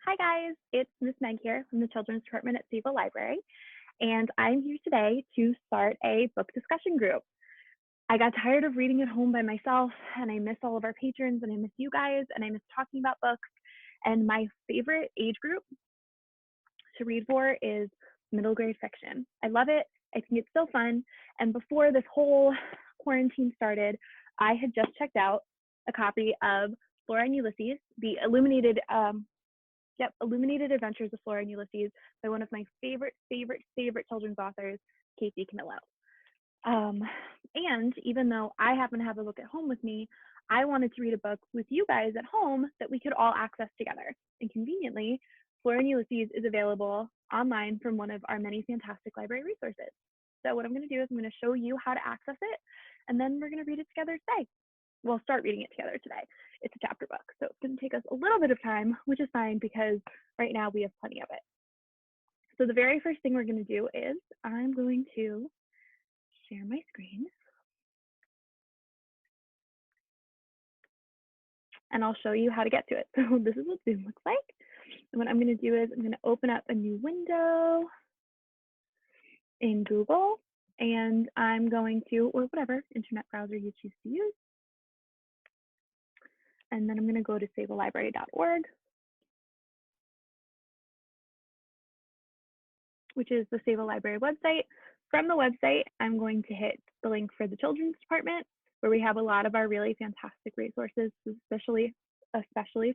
Hi guys, it's Miss Meg here from the Children's Department at Sayville Library, and I'm here today to start a book discussion group. I got tired of reading at home by myself, and I miss all of our patrons, and I miss you guys, and I miss talking about books. And my favorite age group to read for is middle grade fiction. I love it. I think it's so fun. And before this whole quarantine started, I had just checked out a copy of Flora and Ulysses, the Illuminated Adventures of Flora and Ulysses by one of my favorite children's authors, Kate Dicamillo. And even though I happen to have a book at home with me, I wanted to read a book with you guys at home that we could all access together. And conveniently, Flora and Ulysses is available online from one of our many fantastic library resources. So what I'm going to do is I'm going to show you how to access it, and then we're going to read it together today. We'll start reading it together today. It's a chapter book, so it's going to take us a little bit of time, which is fine because right now we have plenty of it. So the very first thing we're going to do is I'm going to share my screen, and I'll show you how to get to it. So this is what Zoom looks like. And what I'm going to do is I'm going to open up a new window in Google, and I'm going to, or whatever internet browser you choose to use. And then I'm going to go to sayvillelibrary.org, which is the Sayville Library website. From the website, I'm going to hit the link for the Children's Department, where we have a lot of our really fantastic resources, especially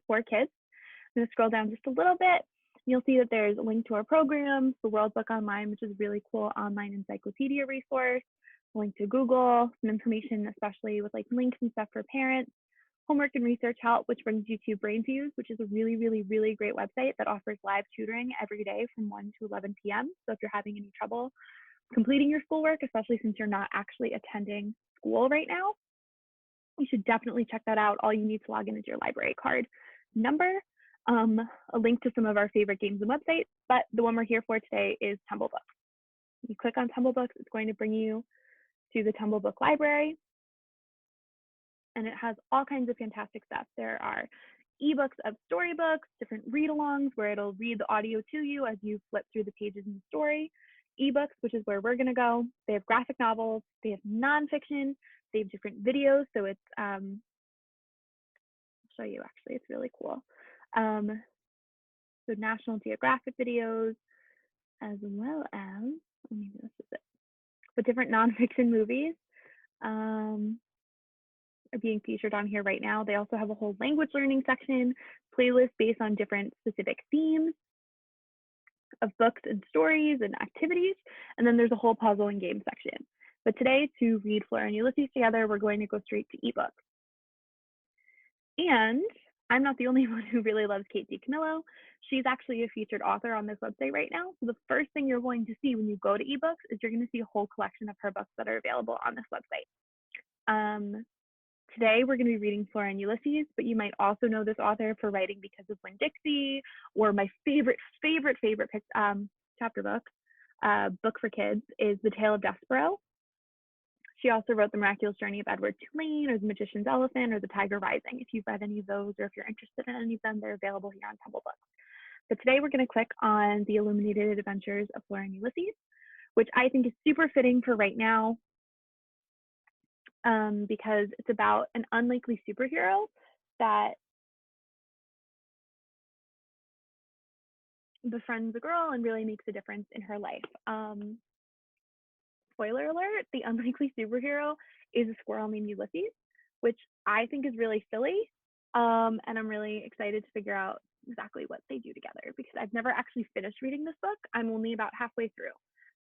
for kids. I'm going to scroll down just a little bit. You'll see that there's a link to our programs, the World Book Online, which is a really cool online encyclopedia resource, a link to Google, some information, especially with like links and stuff for parents, homework and research help, which brings you to BrainFuse, which is a really great website that offers live tutoring every day from 1 to 11 p.m. So if you're having any trouble completing your schoolwork, especially since you're not actually attending school right now, you should definitely check that out. All you need to log in is your library card number, a link to some of our favorite games and websites, but the one we're here for today is Tumblebooks. You click on Tumblebooks, it's going to bring you to the Tumblebook library, and it has all kinds of fantastic stuff. There are ebooks of storybooks, different read-alongs where it'll read the audio to you as you flip through the pages in the story, ebooks, which is where we're going to go. They have graphic novels, they have nonfiction, they have different videos. So it's, I'll show you actually, it's really cool. So National Geographic videos, as well as, maybe this is it, but different nonfiction movies are being featured on here right now. They also have a whole language learning section, playlists based on different specific themes of books and stories and activities. And then there's a whole puzzle and game section. But today, to read Flora and Ulysses together, we're going to go straight to ebooks. And I'm not the only one who really loves Kate Dicamillo. She's actually a featured author on this website right now. So the first thing you're going to see when you go to ebooks is you're going to see a whole collection of her books that are available on this website. Today, we're going to be reading Flora and Ulysses, but you might also know this author for writing Because of Winn-Dixie, or my favorite chapter book for kids is The Tale of Despero. She also wrote The Miraculous Journey of Edward Tulane, or The Magician's Elephant, or The Tiger Rising. If you've read any of those, or if you're interested in any of them, they're available here on Tumblebooks. But today, we're going to click on The Illuminated Adventures of Flora and Ulysses, which I think is super fitting for right now, because it's about an unlikely superhero that befriends a girl and really makes a difference in her life. Spoiler alert, the unlikely superhero is a squirrel named Ulysses, which I think is really silly, and I'm really excited to figure out exactly what they do together, because I've never actually finished reading this book. I'm only about halfway through.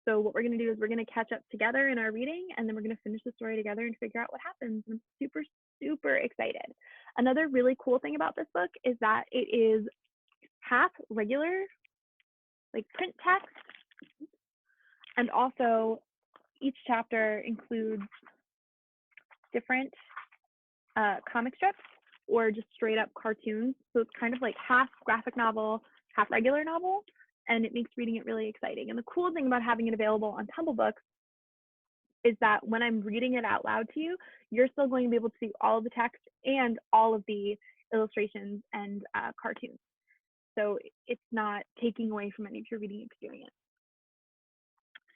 So what we're going to do is we're going to catch up together in our reading, and then we're going to finish the story together and figure out what happens. I'm super excited. Another really cool thing about this book is that it is half regular, like print text, and also each chapter includes different comic strips or just straight up cartoons. So it's kind of like half graphic novel, half regular novel, and it makes reading it really exciting. And the cool thing about having it available on Tumblebooks is that when I'm reading it out loud to you, you're still going to be able to see all of the text and all of the illustrations and cartoons. so it's not taking away from any of your reading experience.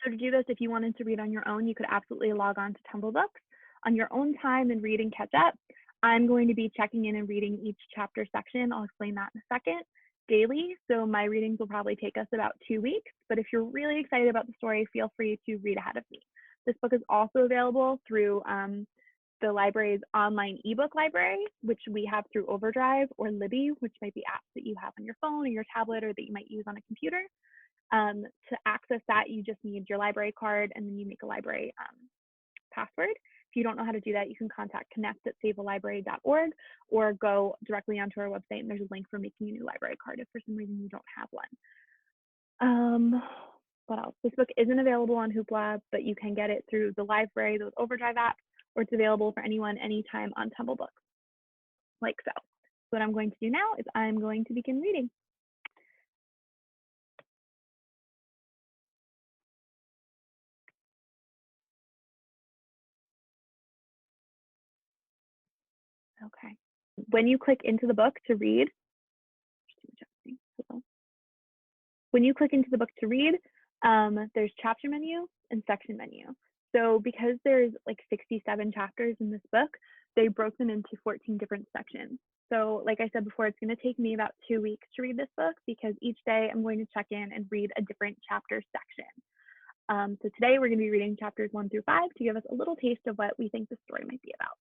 So to do this, if you wanted to read on your own, you could absolutely log on to Tumblebooks on your own time and read and catch up. I'm going to be checking in and reading each chapter section. I'll explain that in a second, daily. So my readings will probably take us about 2 weeks, but if you're really excited about the story, feel free to read ahead of me. This book is also available through the library's online ebook library, which we have through Overdrive or Libby, which might be apps that you have on your phone or your tablet or that you might use on a computer. To access that, you just need your library card and then you make a library password. If you don't know how to do that, you can contact connect@sayvillelibrary.org or go directly onto our website and there's a link for making a new library card if for some reason you don't have one. What else? This book isn't available on Hoopla, but you can get it through the library, those Overdrive apps, or it's available for anyone, anytime on Tumblebooks, like so. What I'm going to do now is I'm going to begin reading. Okay. When you click into the book to read, there's chapter menu and section menu. So because there's like 67 chapters in this book, they broke them into 14 different sections. So like I said before, it's going to take me about 2 weeks to read this book because each day I'm going to check in and read a different chapter section. So today we're going to be reading chapters 1 through 5 to give us a little taste of what we think the story might be about.